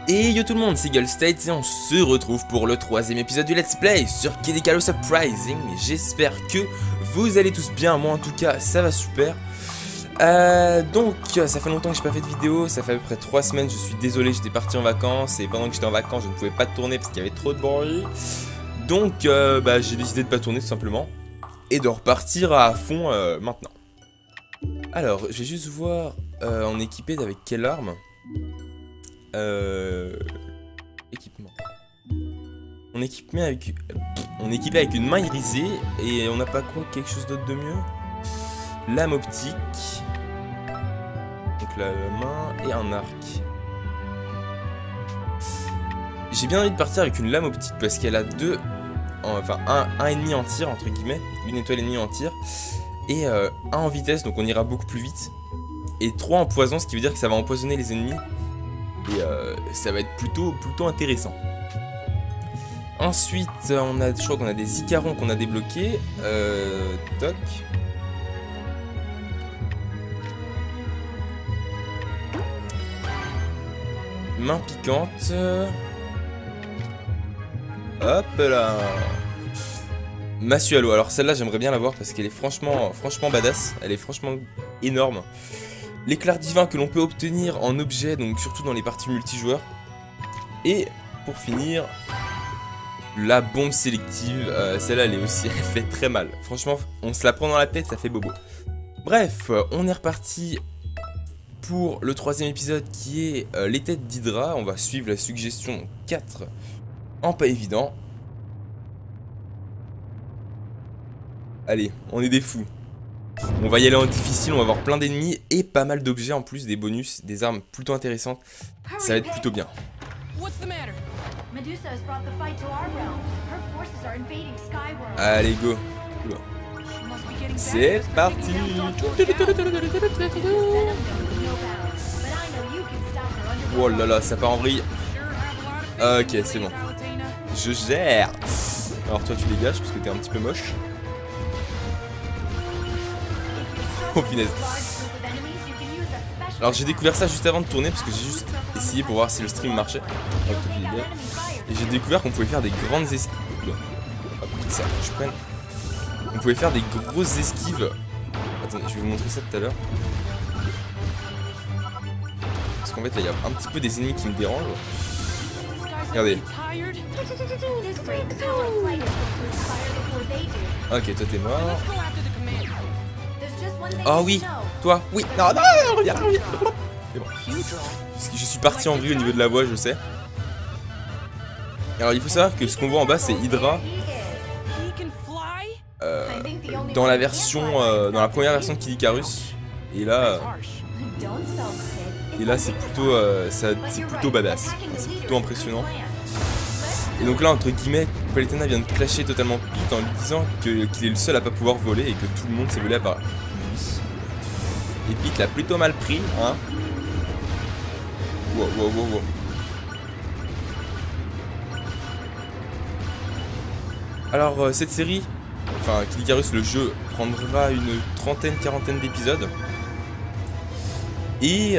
Et yo tout le monde, c'est Eagle State et on se retrouve pour le 3e épisode du Let's Play sur Kid Icarus Uprising. J'espère que vous allez tous bien, moi en tout cas ça va super. Donc ça fait longtemps que j'ai pas fait de vidéo, ça fait à peu près 3 semaines, je suis désolé, j'étais parti en vacances et pendant que j'étais en vacances je ne pouvais pas tourner parce qu'il y avait trop de bruit. Donc j'ai décidé de pas tourner tout simplement et de repartir à fond maintenant. Alors je vais juste voir on est équipé avec quelle arme. Équipement. On est équipé avec une main irisée et on n'a pas quoi, quelque chose d'autre de mieux. Lame optique. Donc la main et un arc. J'ai bien envie de partir avec une lame optique parce qu'elle a deux, enfin un ennemi en tir entre guillemets, une étoile ennemie en tir et un en vitesse, donc on ira beaucoup plus vite. Et 3 en poison, ce qui veut dire que ça va empoisonner les ennemis. Et ça va être plutôt intéressant. Ensuite, je crois qu'on a des Icarons qu'on a débloqués. Toc. Main piquante. Hop là. Massue à l'eau. Alors celle-là, j'aimerais bien l'avoir parce qu'elle est franchement badass. Elle est franchement énorme. L'éclair divin que l'on peut obtenir en objet, donc surtout dans les parties multijoueurs. Et pour finir, la bombe sélective, celle-là elle est aussi, elle fait très mal. Franchement, on se la prend dans la tête, ça fait bobo. Bref, on est reparti pour le 3e épisode qui est les têtes d'Hydra. On va suivre la suggestion 4 en pas évident. Allez, on est des fous. On va y aller en difficile, on va avoir plein d'ennemis et pas mal d'objets en plus, des bonus, des armes plutôt intéressantes. Ça va être plutôt bien. Allez, go. C'est parti. Oh là là, ça part en vrille. Ok, c'est bon. Je gère. Alors toi tu dégages parce que t'es un petit peu moche. Oh punaise. Alors j'ai découvert ça juste avant de tourner parce que j'ai juste essayé pour voir si le stream marchait. Et j'ai découvert qu'on pouvait faire des grandes esquives. Hop, ça, je prenne. On pouvait faire des grosses esquives. Attendez, je vais vous montrer ça tout à l'heure. Parce qu'en fait là il y a un petit peu des ennemis qui me dérangent. Regardez. Ok, toi t'es mort. Oh oui, toi, oui, non, reviens. C'est bon. Parce que je suis parti en vrille au niveau de la voix, je sais. Alors il faut savoir que ce qu'on voit en bas c'est Hydra. Dans la version, dans la première version de Kid Icarus. Et là c'est plutôt badass. C'est plutôt impressionnant. Et donc là entre guillemets, Palutena vient de clasher totalement Pete en lui disant qu'il est le seul à pas pouvoir voler et que tout le monde s'est volé à part. Et Pete l'a plutôt mal pris, hein. Wow. Alors cette série, enfin Kid Icarus le jeu, prendra une quarantaine d'épisodes. Et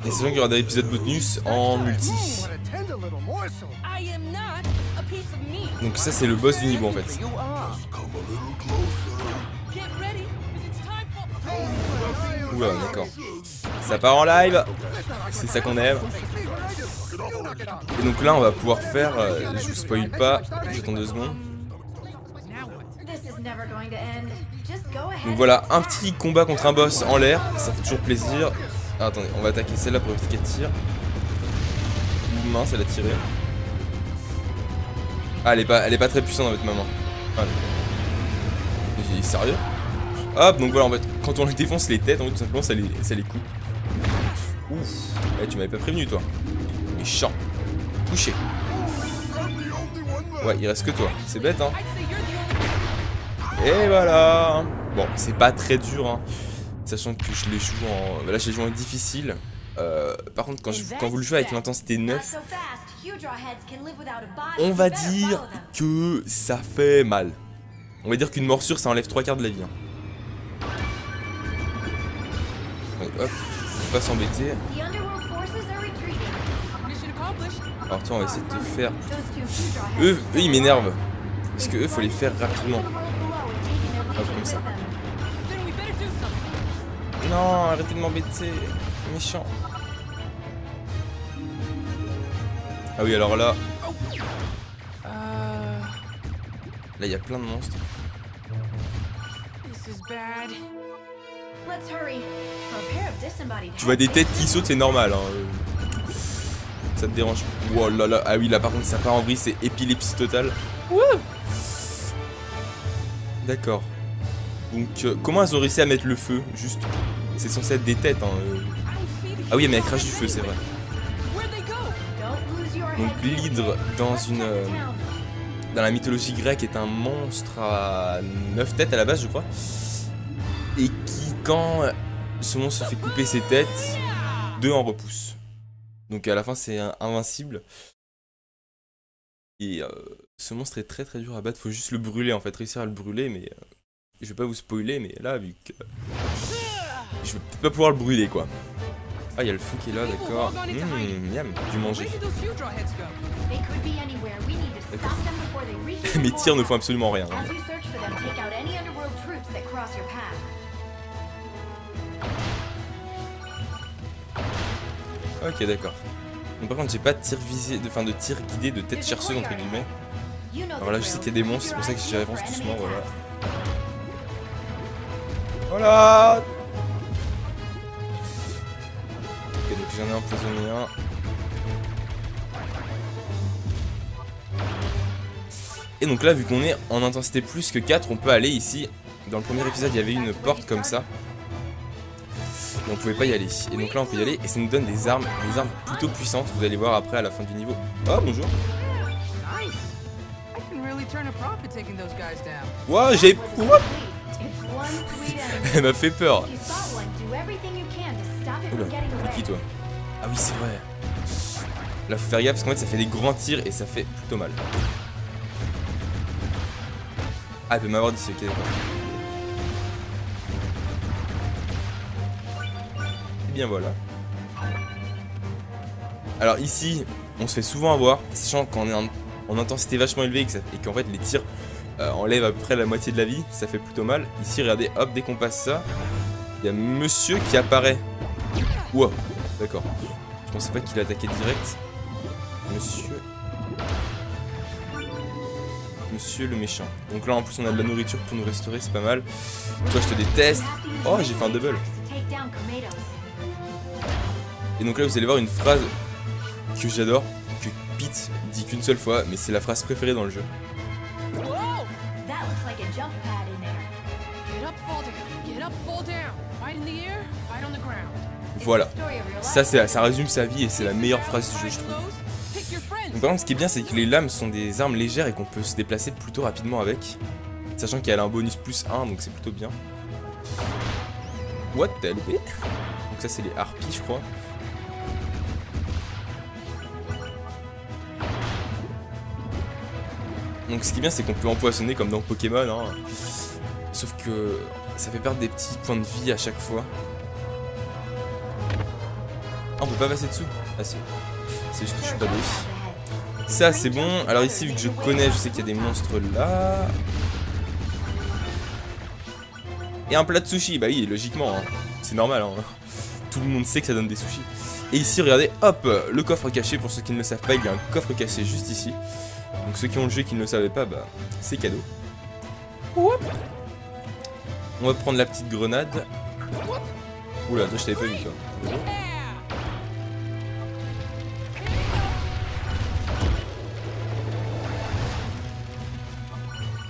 sachant qu'il y aura des épisodes bonus en multi. Donc ça c'est le boss du niveau en fait. Oula, d'accord. Ça part en live. C'est ça qu'on aime. Et donc là on va pouvoir faire, je vous spoil pas, j'attends 2 secondes. Donc voilà, un petit combat contre un boss en l'air, ça fait toujours plaisir. Ah, attendez, on va attaquer celle-là pour éviter qu'elle tire. Mince, elle a tiré. Ah, elle est pas très puissante avec maman. Voilà. Il est sérieux? Hop, donc voilà, en fait, quand on les défonce les têtes, en fait, tout simplement, ça les coupe. Ouf, eh, tu m'avais pas prévenu, toi. Méchant. Couché. Ouais, il reste que toi. C'est bête, hein. Et voilà. Bon, c'est pas très dur, hein. Sachant que je les joue en... Là, je les joue en difficile. Par contre, quand vous le jouez avec une intensité 9, on va dire que ça fait mal. On va dire qu'une morsure, ça enlève 3/4 de la vie. Hein. Ouais, hop, faut pas s'embêter. Alors toi on va essayer de te faire... Eux ils m'énervent. Parce que eux faut les faire rapidement. Hop, comme ça. Non, arrêtez de m'embêter. Méchant. Ah oui alors là... Là il y a plein de monstres. Tu vois des têtes qui sautent, c'est normal hein. Ça te dérange. Oh là là. Ah oui là par contre ça part en vrille, c'est épilepsie totale. D'accord. Donc comment elles ont réussi à mettre le feu? Juste. C'est censé être des têtes hein. Ah oui mais elle crache du feu c'est vrai. Donc l'hydre dans la mythologie grecque est un monstre à 9 têtes à la base je crois. Et qui quand ce monstre se fait couper ses têtes, 2 en repoussent. Donc à la fin c'est invincible. Et ce monstre est très très dur à battre, faut juste le brûler en fait, réussir à le brûler mais je vais pas vous spoiler mais là vu que je vais peut-être pas pouvoir le brûler quoi. Ah il y a le feu qui est là d'accord. Miam, du manger. Mes tirs ne font absolument rien. Hein. Ok d'accord. Donc par contre j'ai pas de tir visé, de tir guidé de tête chercheuse entre guillemets. Alors là je sais qu'il y a des monstres, c'est pour ça que j'y avance doucement, voilà. Voilà. Ok donc j'en ai empoisonné un. Et donc là vu qu'on est en intensité plus que 4, on peut aller ici. Dans le premier épisode il y avait une porte comme ça. Et on pouvait pas y aller. Et donc là on peut y aller et ça nous donne des armes plutôt puissantes. Vous allez voir après à la fin du niveau. Oh bonjour. Ouah j'ai... Elle m'a fait peur. Oula, c'est qui toi? Ah oui c'est vrai. Là faut faire gaffe parce qu'en fait ça fait des grands tirs et ça fait plutôt mal. Ah elle peut m'avoir d'ici, ok d'accord. Bien voilà. Alors ici, on se fait souvent avoir, sachant qu'on est en intensité vachement élevée et qu'en fait les tirs enlèvent à peu près la moitié de la vie, ça fait plutôt mal. Ici, regardez, hop, dès qu'on passe ça, il y a monsieur qui apparaît. Wow, d'accord. Je pensais pas qu'il attaquait direct. Monsieur le méchant. Donc là en plus on a de la nourriture pour nous restaurer, c'est pas mal. Toi je te déteste. Oh j'ai fait un double. Et donc là vous allez voir une phrase que j'adore, que Pete dit qu'une seule fois, mais c'est la phrase préférée dans le jeu. Voilà, ça résume sa vie et c'est la meilleure phrase du jeu je trouve. Donc par contre ce qui est bien c'est que les lames sont des armes légères et qu'on peut se déplacer plutôt rapidement avec. Sachant qu'elle a un bonus plus 1 donc c'est plutôt bien. What t'as loupé? Donc ça c'est les harpies je crois. Donc ce qui est bien c'est qu'on peut empoisonner comme dans Pokémon hein. Sauf que ça fait perdre des petits points de vie à chaque fois. Ah on peut pas passer dessous? Ah si. C'est juste que je suis pas doué. Ça c'est bon. Alors ici vu que je connais, je sais qu'il y a des monstres là. Et un plat de sushi, bah oui logiquement hein. C'est normal hein. Tout le monde sait que ça donne des sushis. Et ici regardez, hop, le coffre caché. Pour ceux qui ne le savent pas, il y a un coffre caché juste ici. Donc ceux qui ont le jeu et qui ne le savaient pas, bah c'est cadeau. On va prendre la petite grenade. Oula, toi je t'avais pas vu toi.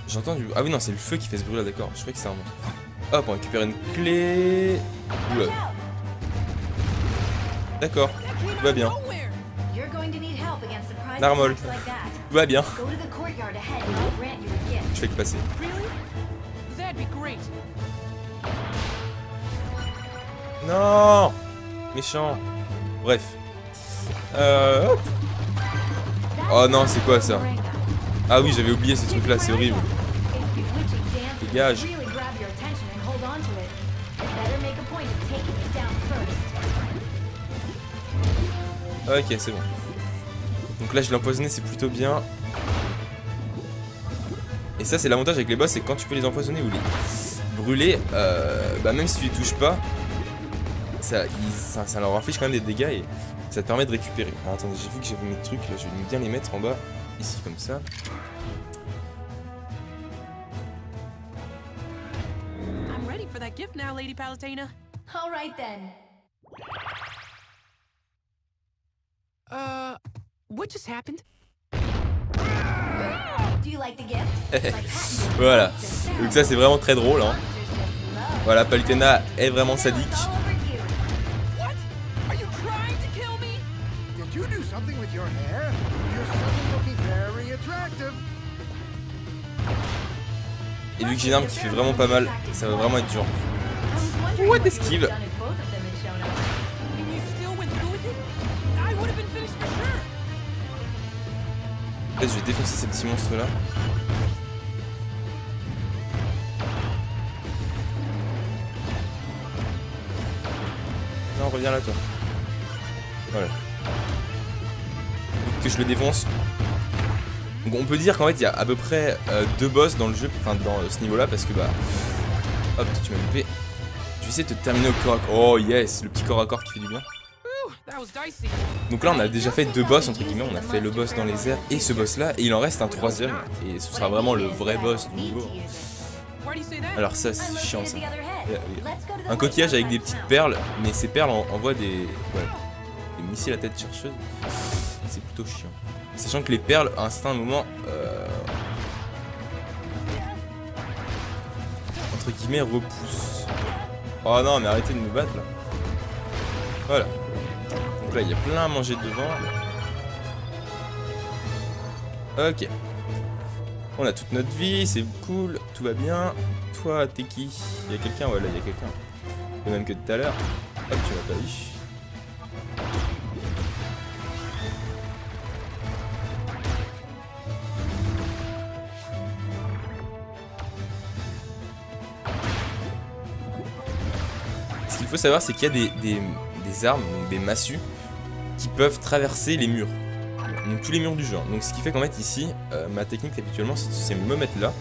J'ai entendu... Ah oui non c'est le feu qui fait ce bruit là, d'accord. Je croyais que c'est un monstre. Hop, on récupère une clé. Oula. D'accord, tout va bien. Narmol. Tout va bien. Je fais que passer. Non. Méchant. Bref. Hop. Oh non, c'est quoi ça? Ah oui, j'avais oublié ces trucs là, c'est horrible. Dégage. Ok, c'est bon. Donc là je l'ai empoisonné, c'est plutôt bien. Et ça c'est l'avantage avec les boss, c'est que quand tu peux les empoisonner ou les brûler, bah même si tu les touches pas, ça leur inflige quand même des dégâts et ça te permet de récupérer. Alors attendez, j'ai vu que j'avais mes trucs, là je vais bien les mettre en bas, ici comme ça. I'm ready for that gift now, Lady Palutena. All right then. What just happened? Do you like the gift? Voilà, donc ça c'est vraiment très drôle hein. Voilà, Palutena est vraiment sadique. What? Are you trying to kill me? Did you do something with your hair? You're suddenly looking very attractive. Et vu que j'ai une arme qui fait vraiment pas mal, ça va vraiment être dur. What esquive? And you still went through with it? I would have been finished for sure. Peut-être je vais défoncer ces petits monstres là. Non, reviens là toi. Voilà. Donc que je le défonce. Donc on peut dire qu'en fait il y a à peu près 2 boss dans le jeu, enfin dans ce niveau là, parce que bah... Hop, tu m'as loupé. Je vais essayer de te terminer au corps à corps. Oh yes, le petit corps à corps qui fait du bien. Whew, that was dicey. Donc là on a déjà fait 2 boss entre guillemets, on a fait le boss dans les airs et ce boss là, et il en reste un 3ème, et ce sera vraiment le vrai boss du niveau. Why do you say that? Alors ça c'est chiant ça. Un coquillage avec des petites perles, mais ces perles envoient des missiles à tête chercheuse. C'est plutôt chiant. Sachant que les perles à un certain moment entre guillemets repoussent. Oh non mais arrêtez de me battre là. Voilà. Donc là il y a plein à manger devant. Ok. On a toute notre vie, c'est cool, tout va bien. Toi, t'es qui? Il y a quelqu'un? Ouais, là, il y a quelqu'un. Le même que tout à l'heure. Hop, tu m'as pas eu. Ce qu'il faut savoir, c'est qu'il y a des armes, donc des massues, qui peuvent traverser les murs. Donc tous les murs du jeu. Donc ce qui fait qu'en fait ici, ma technique habituellement, c'est me mettre là,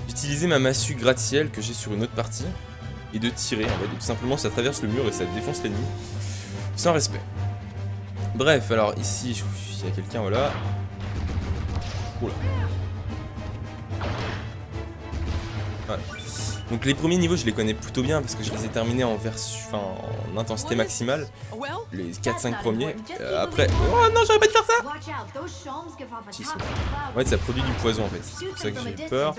d'utiliser ma massue gratte-ciel que j'ai sur une autre partie, et de tirer en fait. Et tout simplement ça traverse le mur et ça défonce l'ennemi, sans respect. Bref, alors ici, il y a quelqu'un, voilà. Oula. Voilà. Donc les premiers niveaux je les connais plutôt bien parce que je les ai terminés en en intensité maximale. Les 4-5 premiers. Après... Oh non, j'aurais pas dû faire ça. En fait ça produit du poison en fait. C'est pour ça que j'ai peur.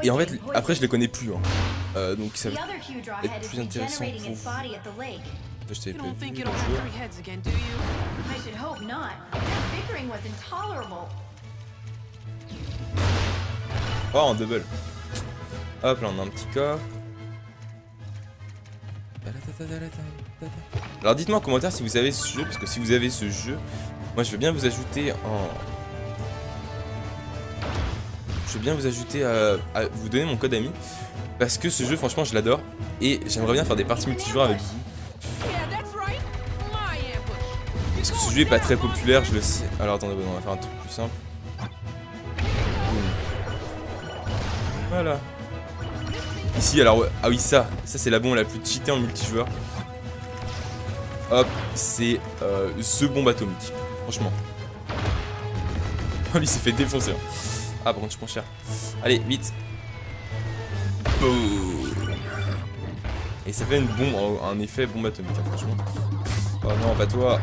Et en fait après je les connais plus. Hein. Donc ça va être plus intéressant pour vous. Je t'avais pas vu. Oh en double. Hop là on a un petit coffre. Alors dites-moi en commentaire si vous avez ce jeu, parce que si vous avez ce jeu, moi je veux bien vous ajouter je veux bien vous ajouter à vous donner mon code ami, parce que ce jeu franchement je l'adore, et j'aimerais bien faire des parties multijoueurs avec vous. Parce que ce jeu est pas très populaire, je le sais. Alors attendez, on va faire un truc plus simple. Voilà. Ici, alors, ah oui, ça c'est la bombe la plus cheatée en multijoueur. Hop, c'est ce bombe atomique, franchement. Oh, lui s'est fait défoncer. Ah, par contre, je prends cher. Allez, vite. Boum. Et ça fait une bombe, un effet bombe atomique, hein, franchement. Oh non, pas toi.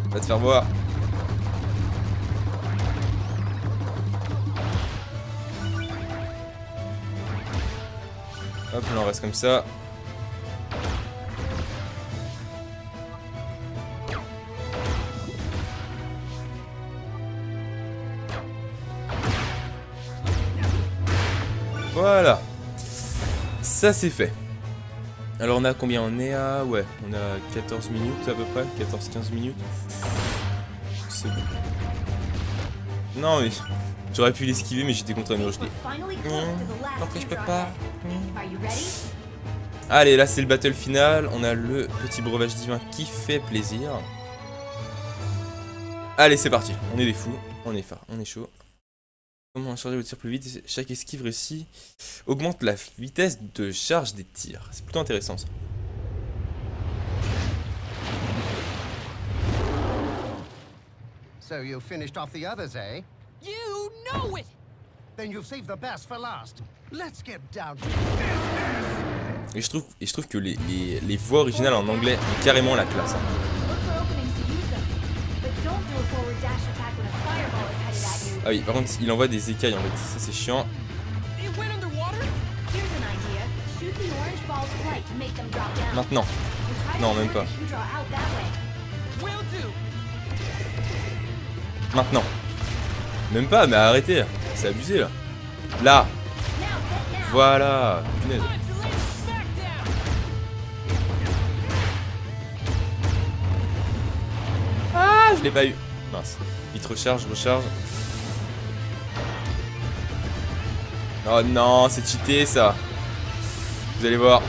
Va te faire voir. Hop, là on reste comme ça. Voilà. Ça c'est fait. Alors on a combien? On est à... Ouais, on a 14 minutes à peu près. 14-15 minutes. C'est bon. Non mais... J'aurais pu l'esquiver mais j'étais contre un mur. Après je peux pas. Allez, là c'est le battle final. On a le petit breuvage divin qui fait plaisir. Allez, c'est parti. On est des fous. On est chaud. Comment charger votre tir plus vite? Chaque esquive réussie augmente la vitesse de charge des tirs. C'est plutôt intéressant ça. So you finished off the others, eh? You know it! Then you've saved the best for last. Let's get down to Et je trouve que les voix originales en anglais ont carrément la classe. Hein. Look for openings to use them. But don't do a forward dash attack when a fireball is headed at you. Ah oui, par contre, il envoie des écailles en fait. Ça, c'est chiant. It went underwater? Here's an idea. Shoot the orange balls right to make them drop down. Maintenant. And try to Non, même turn pas. the Hydra out that way. Will do. Maintenant. Même pas, mais arrêtez. C'est abusé là. Là. Now, get down. Voilà. Punaise. Time to lay it back down. Ah, je l'ai pas eu. Mince. Vite recharge. Oh non, c'est cheaté ça. Vous allez voir.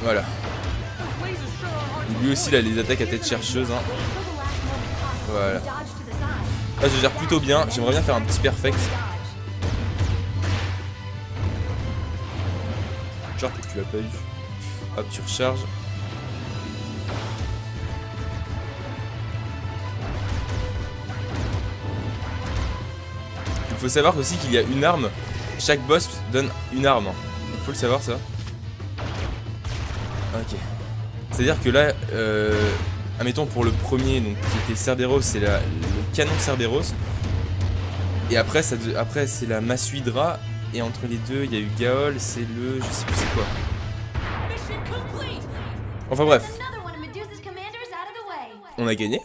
Voilà. Those lasers sure are hard to Lui aussi, il a les attaques à tête chercheuse. Hein. Wait till the last moment possible. Voilà. Dodge to the side. Là, je gère plutôt bien. J'aimerais bien faire un petit perfect. Dodge. Genre que tu l'as pas eu. Hop, tu recharges. Il faut savoir aussi qu'il y a une arme. Chaque boss donne une arme. Il faut le savoir ça. Ok. C'est-à-dire que là, admettons pour le premier, donc qui était Cerberus, c'est le canon Cerberus. Et après, après c'est la massue Hydra. Et entre les deux, il y a eu Gaol, c'est le... je sais plus c'est quoi. Mission complete. Enfin bref, Another one of Medusa's commanders out of the way. on a gagné.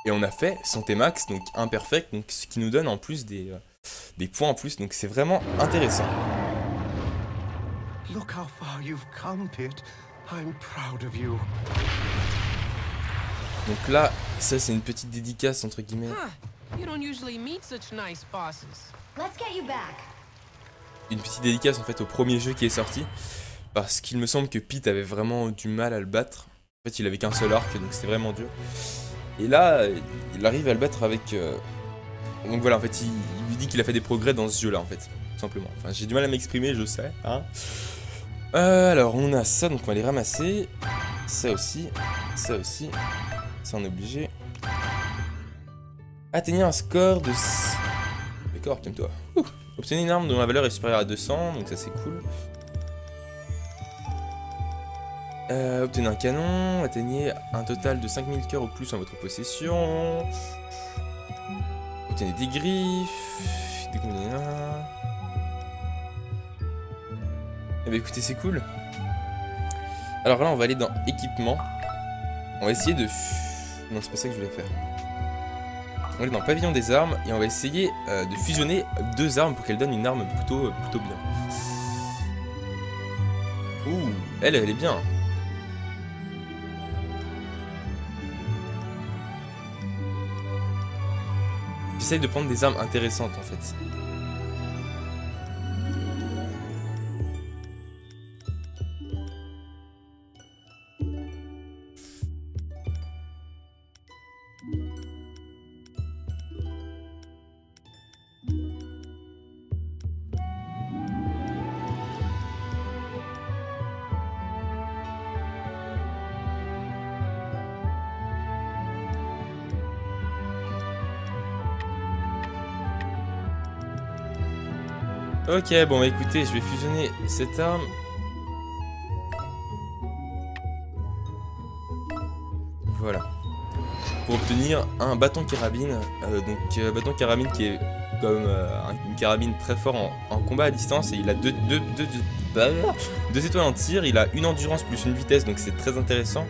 Et on a fait santé max, donc imperfect, donc ce qui nous donne en plus des points en plus. Donc c'est vraiment intéressant. Look how far you've come, Pit. I'm proud of you. Donc là, ça c'est une petite dédicace entre guillemets. Huh. You don't usually meet such nice bosses. Let's get you back. Une petite dédicace en fait au premier jeu qui est sorti. Parce qu'il me semble que Pete avait vraiment du mal à le battre. En fait il avait qu'un seul arc, donc c'est vraiment dur. Et là, il arrive à le battre avec... Donc voilà, en fait il lui dit qu'il a fait des progrès dans ce jeu là en fait. Tout simplement. Enfin j'ai du mal à m'exprimer, je sais. Hein. Alors on a ça, donc on va les ramasser. Ça aussi. Ça aussi. Ça on est obligé. Atteignez un score de... D'accord, calme-toi. Obtenez une arme dont la valeur est supérieure à 200, donc ça c'est cool. Obtenez un canon, atteignez un total de 5000 cœurs ou plus en votre possession. Obtenez des griffes. Décombinez un. Eh bien écoutez, c'est cool. Alors là, on va aller dans équipement. On va essayer de... Non, c'est pas ça que je voulais faire. On va aller dans pavillon des armes et on va essayer de fusionner deux armes pour qu'elles donnent une arme plutôt bien. Ouh, elle est bien. J'essaye de prendre des armes intéressantes en fait. Ok, bon bah écoutez, je vais fusionner cette arme. Voilà. Pour obtenir un bâton carabine. Bâton carabine qui est comme une carabine très fort en combat à distance. Et il a deux étoiles en tir, il a une endurance plus une vitesse, donc c'est très intéressant.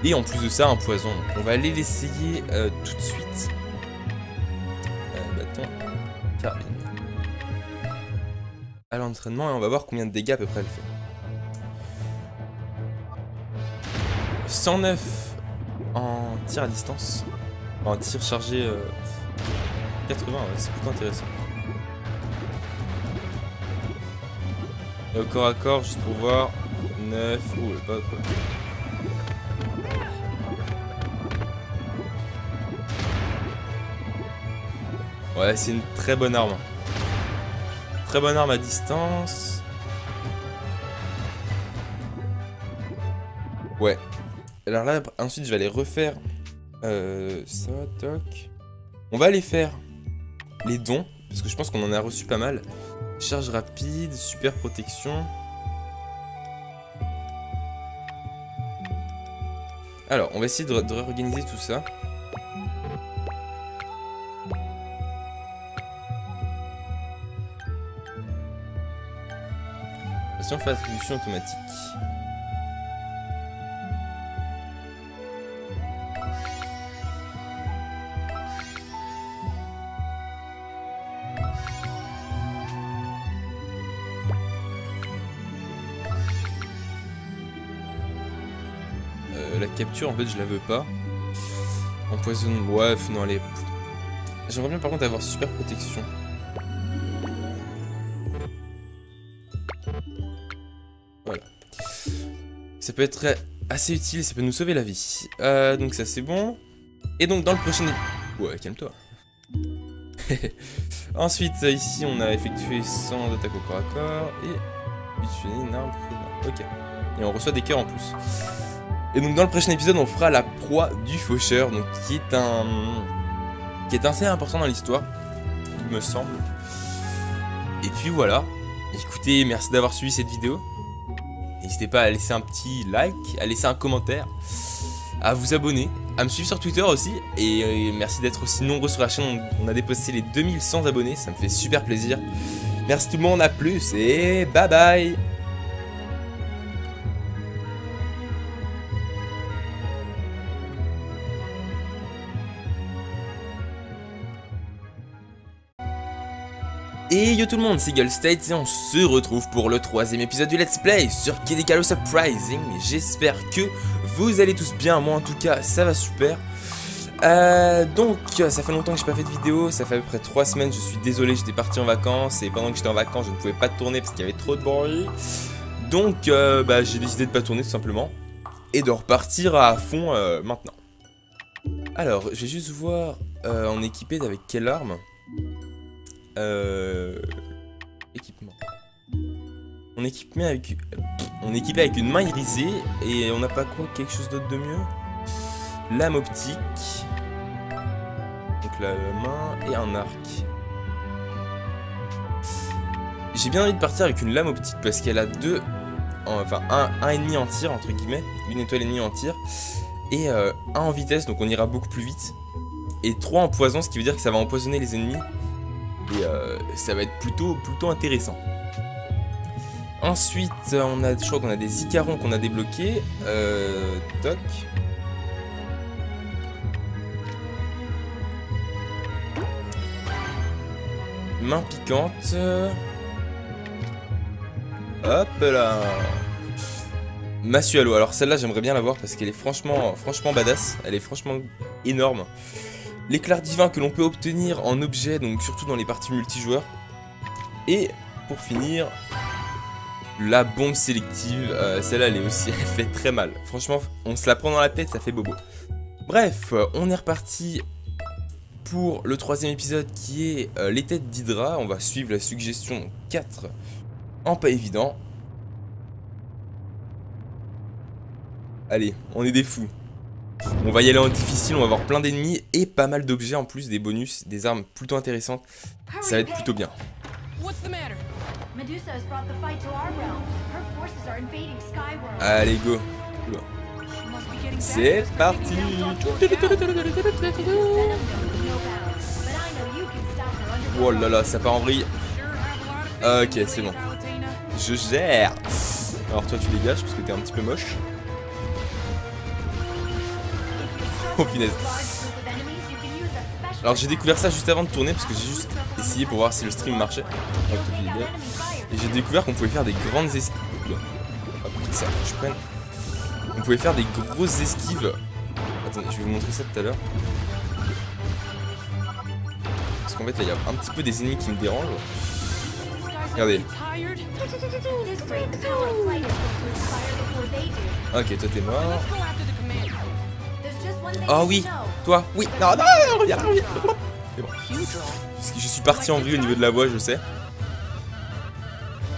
Et en plus de ça, un poison. Donc on va aller l'essayer tout de suite. Bâton carabine. À l'entraînement et on va voir combien de dégâts à peu près elle fait. 109 en tir à distance. En tir chargé 80, ouais, c'est plutôt intéressant. Et au corps à corps, juste pour voir. 9. Oh, pas. Ouais, c'est une très bonne arme. Très bonne arme à distance. Ouais. Alors là, ensuite, je vais aller refaire ça, toc. On va aller faire les dons, parce que je pense qu'on en a reçu pas mal. Charge rapide, super protection. Alors, on va essayer de réorganiser tout ça. Si on fait attribution automatique. La capture, en fait, je la veux pas. Empoisonnement, bref, non, allez. J'aimerais bien par contre avoir super protection. Voilà. Ça peut être assez utile, ça peut nous sauver la vie. Donc ça c'est bon. Et donc dans le prochain... Ouais, calme-toi. Ensuite, ici on a effectué 100 d'attaque au corps à corps. Et utiliser une arme privée. Ok. Et on reçoit des cœurs en plus. Et donc dans le prochain épisode on fera la proie du faucheur. Donc qui est assez important dans l'histoire, il me semble. Et puis voilà. Écoutez, merci d'avoir suivi cette vidéo. N'hésitez pas à laisser un petit like, à laisser un commentaire, à vous abonner, à me suivre sur Twitter aussi. Et merci d'être aussi nombreux sur la chaîne. On a dépassé les 2100 abonnés, ça me fait super plaisir. Merci tout le monde, à plus et bye bye. Et yo tout le monde, c'est Gullstate et on se retrouve pour le 3e épisode du Let's Play sur Kid Icarus Uprising. J'espère que vous allez tous bien, moi en tout cas ça va super. Donc ça fait longtemps que j'ai pas fait de vidéo, ça fait à peu près 3 semaines, je suis désolé, j'étais parti en vacances et pendant que j'étais en vacances je ne pouvais pas tourner parce qu'il y avait trop de bruit. Donc j'ai décidé de pas tourner tout simplement et de repartir à fond maintenant. Alors je vais juste voir en équipé avec quelle arme. Équipement. On est équipé avec une main irisée et on n'a pas quoi, quelque chose d'autre de mieux. Lame optique. Donc la main et un arc. J'ai bien envie de partir avec une lame optique parce qu'elle a un ennemi en tir entre guillemets, une étoile ennemie en tir et un en vitesse, donc on ira beaucoup plus vite. Et 3 en poison, ce qui veut dire que ça va empoisonner les ennemis. Et ça va être plutôt intéressant. Ensuite, je crois qu'on a des Icarons qu'on a débloqués. Toc. Main piquante. Hop là. Massue à l'eau. Alors celle-là, j'aimerais bien la voir parce qu'elle est franchement badass. Elle est franchement énorme. L'éclair divin que l'on peut obtenir en objet, donc surtout dans les parties multijoueurs. Et pour finir, la bombe sélective. Celle-là, elle est aussi, elle fait très mal. Franchement, on se la prend dans la tête, ça fait bobo. Bref, on est reparti pour le 3e épisode qui est les têtes d'Hydra. On va suivre la suggestion 4 en pas évident. Allez, on est des fous. On va y aller en difficile, on va avoir plein d'ennemis et pas mal d'objets en plus, des bonus, des armes plutôt intéressantes. Ça va être plutôt bien. Allez, go. C'est parti. Oh là là, ça part en vrille. Ok, c'est bon. Je gère. Alors toi tu dégages parce que t'es un petit peu moche. Oh punaise. Alors j'ai découvert ça juste avant de tourner parce que j'ai juste essayé pour voir si le stream marchait. Et j'ai découvert qu'on pouvait faire des grandes esquives. Hop, ça, je prenne. On pouvait faire des grosses esquives. Attendez, je vais vous montrer ça tout à l'heure. Parce qu'en fait là il y a un petit peu des ennemis qui me dérangent. Regardez. Ok, toi t'es mort. Oh oui, toi, oui, non, non, reviens. C'est bon. Parce que je suis parti en vrille au niveau de la voix, je sais.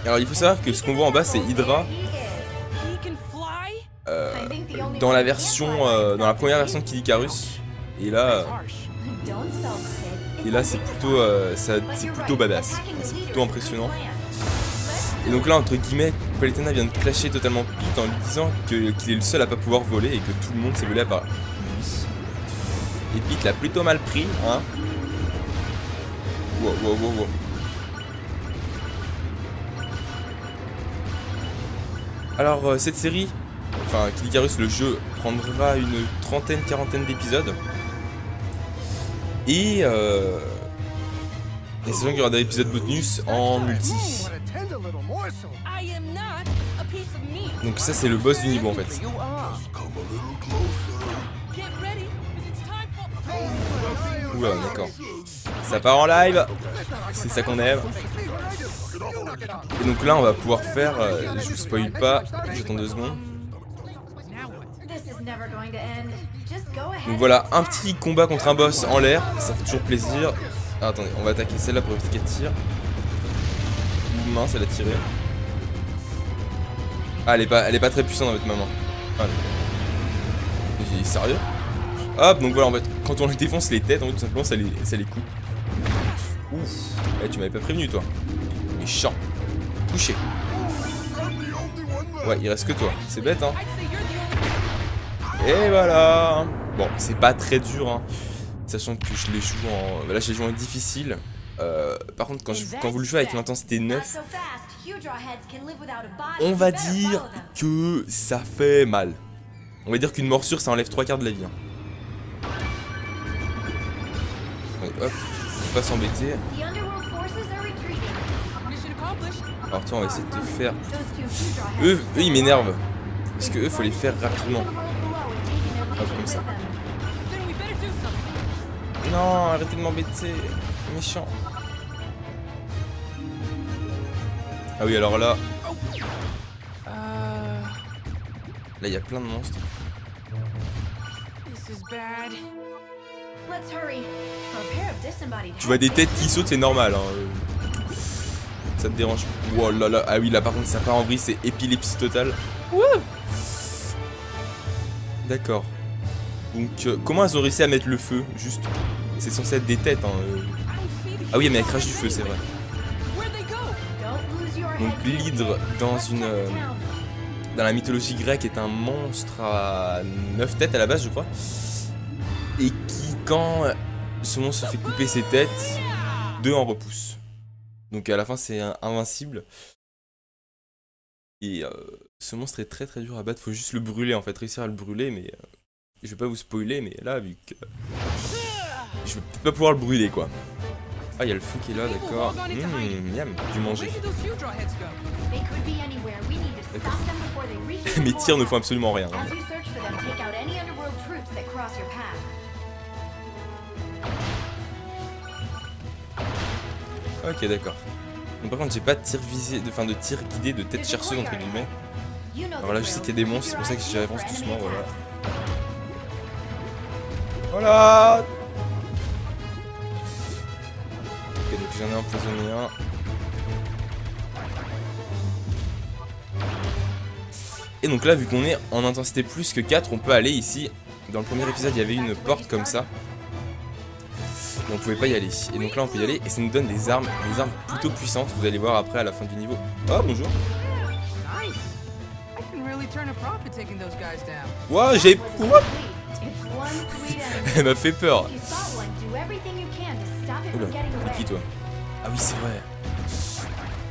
Alors il faut savoir que ce qu'on voit en bas c'est Hydra. He can fly? Dans la version, dans la première version de Kid Icarus. Et là, c'est plutôt, c'est plutôt badass. C'est plutôt impressionnant. Et donc là, entre guillemets, Palutena vient de clasher totalement Pete en lui disant qu'il est le seul à pas pouvoir voler et que tout le monde s'est volé à part lui. Et Pete l'a plutôt mal pris, hein. Wow, wow, wow, wow. Alors, cette série, enfin, Kid Icarus, le jeu, prendra une trentaine, quarantaine d'épisodes. Et sachant qu'il y aura des épisodes bonus en multi. I am not a piece of meat. Donc ça c'est le boss du niveau en fait. Get ready, 'cause it's time for. Oula d'accord. Ça part en live. C'est ça qu'on aime. Et donc là on va pouvoir faire, je vous spoil pas, j'attends 2 secondes. Donc voilà, un petit combat contre un boss en l'air, ça fait toujours plaisir. Ah, attendez, on va attaquer celle-là pour éviter qu'elle tire. Mince, elle a tiré. Ah, elle est pas très puissante avec maman. Allez. Il est sérieux? Hop, donc voilà, en fait, quand on les défonce les têtes, en fait, tout simplement, ça les coupe. Ouf, eh, tu m'avais pas prévenu, toi. Méchant. Couché. Ouais, il reste que toi. C'est bête, hein. I'd say you're the only. Et voilà. Bon, c'est pas très dur, hein. Sachant que je les joue en... Là, je les joue en difficile. Par contre, quand vous le jouez avec l'intensité 9, on va dire que ça fait mal. On va dire qu'une morsure, ça enlève 3/4 de la vie. Hein. Donc, hop, faut pas s'embêter. Mission accomplished. Alors toi, on va essayer de te faire... Eux ils m'énervent. Parce que eux, faut les faire rapidement. Hop, comme ça. Then we better do something. Non, arrêtez de m'embêter. Méchant. Ah oui, alors là... Là, il y a plein de monstres. This is bad. Tu vois des têtes qui sautent, c'est normal. Hein. Ça te dérange. Wow là là. Ah oui, là par contre, ça part en vrille, c'est épilepsie totale. D'accord. Donc, comment elles ont réussi à mettre le feu? Juste. C'est censé être des têtes. Hein. Ah oui, mais elles crachent du feu, c'est vrai. Where'd they go? Donc, l'hydre dans la mythologie grecque est un monstre à 9 têtes à la base, je crois. Et qui, quand ce monstre se fait couper ses têtes, 2 en repoussent. Donc à la fin c'est invincible. Et ce monstre est très très dur à battre, faut juste le brûler en fait, réussir à le brûler, mais je vais pas vous spoiler, mais là vu que je vais peut-être pas pouvoir le brûler quoi. Ah, il y a le feu qui est là, d'accord. Miam, du manger. Where did those Hydra heads go? Mes tirs ne font absolument rien. Hein. Ok, d'accord. Donc par contre j'ai pas de tir visé, de tir guidé de tête chercheuse entre guillemets. Alors là je sais qu'il y a des monstres, c'est pour ça que j'y avance doucement, voilà. Voilà. Ok, donc j'en ai empoisonné un. Et donc là vu qu'on est en intensité plus que 4, on peut aller ici. Dans le premier épisode il y avait une porte comme ça. On pouvait pas y aller. Et donc là on peut y aller et ça nous donne des armes plutôt puissantes. Vous allez voir après à la fin du niveau. Oh bonjour. Nice. I can really turn a profit taking those guys down. Wow, j'ai... What? Elle m'a fait peur. Oula, c'est qui toi? Ah oui c'est vrai.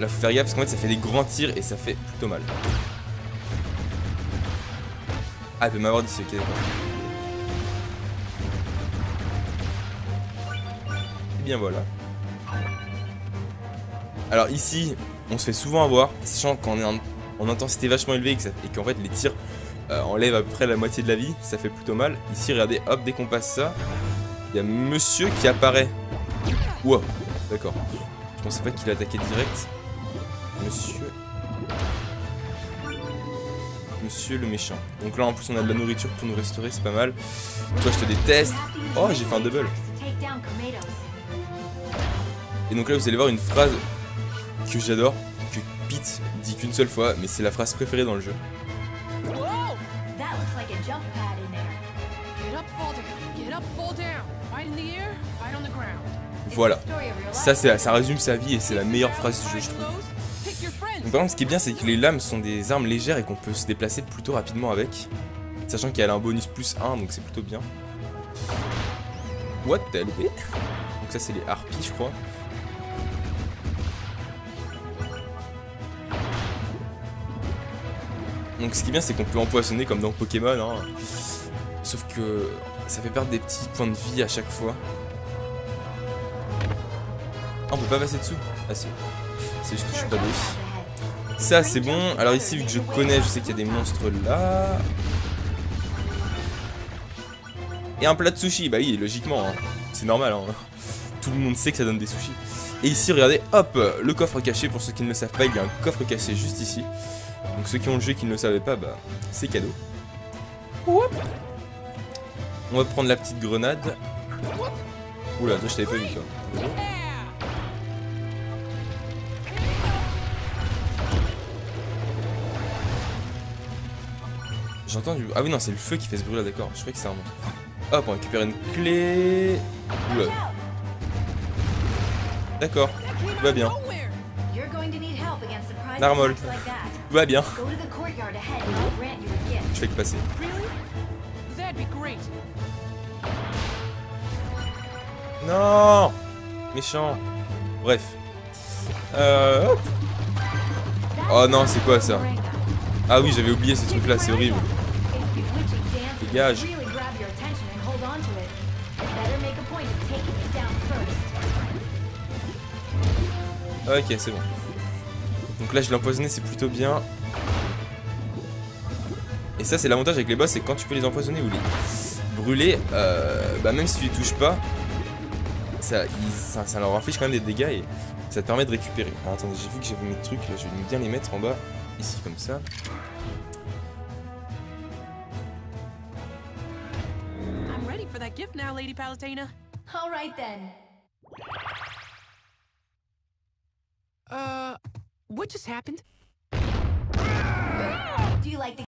Là faut faire gaffe parce qu'en fait ça fait des grands tirs et ça fait plutôt mal. Ah elle peut m'avoir d'ici, ok d'accord. Et bien voilà. Alors ici, on se fait souvent avoir, sachant qu'on est en intensité vachement élevée et qu'en fait les tirs enlèvent à peu près la moitié de la vie, ça fait plutôt mal. Ici regardez, hop, dès qu'on passe ça, il y a monsieur qui apparaît. Wow, d'accord. Je pensais pas qu'il attaquait direct. Monsieur le méchant. Donc là en plus on a de la nourriture pour nous restaurer, c'est pas mal. Toi je te déteste. Oh j'ai fait un double. Et donc là vous allez voir une phrase que j'adore, que Pete dit qu'une seule fois, mais c'est la phrase préférée dans le jeu. Whoa! That looks like a jump pad in there. Get up, fall down. Get up, fall down. Fight in the air, fight on the ground. Voilà, Story of your ça, life. ça résume sa vie et c'est la meilleure phrase du jeu, je trouve. Pick your friends. Donc, par contre, ce qui est bien, c'est que les lames sont des armes légères et qu'on peut se déplacer plutôt rapidement avec. Sachant qu'elle a un bonus plus 1, donc c'est plutôt bien. What, t'as loupé? Donc ça, c'est les harpies, je crois. Donc ce qui est bien, c'est qu'on peut empoisonner comme dans Pokémon, hein. Sauf que ça fait perdre des petits points de vie à chaque fois. Ah, on peut pas passer dessous? Ah si. C'est juste que je suis pas doué. Ça c'est bon. Alors ici, vu que je connais, je sais qu'il y a des monstres là. Et un plat de sushi, bah oui, logiquement, hein. C'est normal, hein. Tout le monde sait que ça donne des sushis. Et ici, regardez, hop, le coffre caché. Pour ceux qui ne le savent pas, il y a un coffre caché juste ici. Donc ceux qui ont le jeu et qui ne le savaient pas, bah c'est cadeau. Hop. On va prendre la petite grenade. Oula, toi je t'avais pas vu toi. J'entends du... Ah oui non, c'est le feu qui fait ce bruit là, d'accord. Je croyais que c'est un monstre. Hop, on récupère une clé. Oula. D'accord, tout va bien. You're going to need help against surprise Narmol. attacks like that. Tout va bien. Go to the courtyard ahead and I'll grant you a gift. Je fais que passer. Really? That'd be great. Non, méchant. Bref. Hop. Oh non, c'est quoi ça? Ah oui, j'avais oublié ces trucs là, c'est horrible. Dégage. Ok, c'est bon. Donc là, je l'ai empoisonné, c'est plutôt bien. Et ça, c'est l'avantage avec les boss, c'est que quand tu peux les empoisonner ou les brûler, bah même si tu les touches pas, ça leur inflige quand même des dégâts et ça te permet de récupérer. Alors attendez, j'ai vu que j'avais mes trucs, là, je vais bien les mettre en bas, ici comme ça. I'm ready for that gift now, Lady Palutena. All right then. What just happened? Do you like the